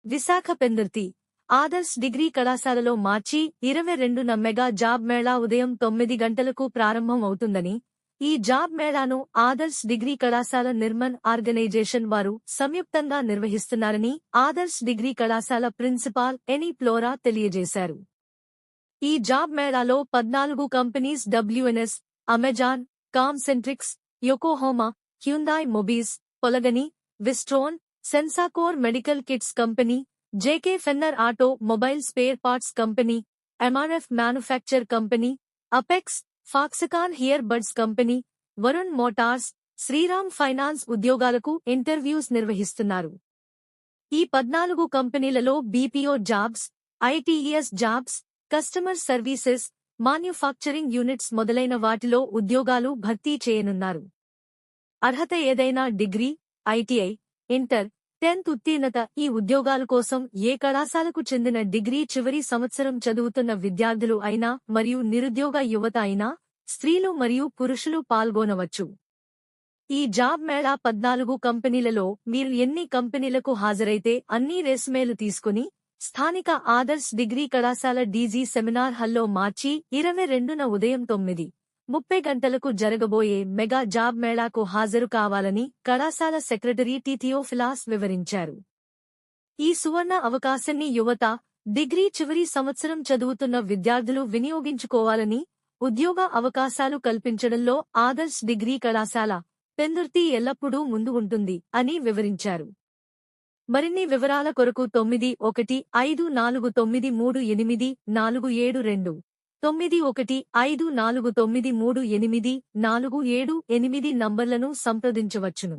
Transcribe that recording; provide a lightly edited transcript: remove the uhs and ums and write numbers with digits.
Visakha Pendurthi Adarsh degree కళాశాలలో మార్చి 22న mega job Mela ఉదయం 9 గంటలకు ప్రారంభం అవుతుందని, ఈ జాబ్ మేళాను ఆదర్శ్ డిగ్రీ కళాశాల నిర్మన్ ఆర్గనైజేషన్ వారు సంయుక్తంగా నిర్వహిస్తున్నారని ఆదర్శ్ డిగ్రీ కళాశాల ప్రిన్సిపాల్ ఎనీ ఫ్లోరా తెలియజేశారు. ఈ జాబ్ మేళాలో 14 companies WNS, Amazon, Concentrix, Yokohama, Hyundai Mobis, పొలగని, Wistron, Sensacore medical kits company, JK Fenner automobile spare parts company, MRF manufacture company, Apex, Foxconn earbuds company, Varun motors, Shriram finance ఉద్యోగాలకు interviews నిర్వహిస్తున్నారు. ఈ 14 కంపెనీలలో BPO jobs, ITES jobs, customer services, manufacturing units మొదలైన వాటిలో ఉద్యోగాలు భర్తీ చేయనున్నారు. అర్హత ఏదైనా డిగ్రీ, ఐటీఐ, ఇంటర్, 10th ఉత్తీర్ణత. ఈ ఉద్యోగాల కోసం ఏ కళాశాలకు చెందిన డిగ్రీ చివరి సంవత్సరం చదువుతున్న విద్యార్థులు అయినా మరియు నిరుద్యోగ యువత అయినా, స్త్రీలు మరియు పురుషులు పాల్గొనవచ్చు. ఈ జాబ్ మేళా 14 కంపెనీలలో మీరు ఎన్ని కంపెనీలకు హాజరైతే అన్ని రెస్యూమేలు తీసుకుని స్థానిక ఆదర్శ్ డిగ్రీ కళాశాల డీజీ సెమినార్ హాల్లో మార్చి 22న ఉదయం 9:30 గంటలకు జరగబోయే మెగా జాబ్ మేళాకు హాజరు కావాలని కళాశాల సెక్రటరీ టి థియోఫిలాస్ వివరించారు. ఈ సువర్ణ అవకాశాన్ని యువత, డిగ్రీ చివరి సంవత్సరం చదువుతున్న విద్యార్థులు వినియోగించుకోవాలని, ఉద్యోగ అవకాశాలు కల్పించడంలో ఆదర్శ్ డిగ్రీ కళాశాల పెందుర్తి ఎల్లప్పుడూ ముందు ఉంటుంది అని వివరించారు. మరిన్ని వివరాల కొరకు 9154938472 9154938478 నంబర్లను సంప్రదించవచ్చును.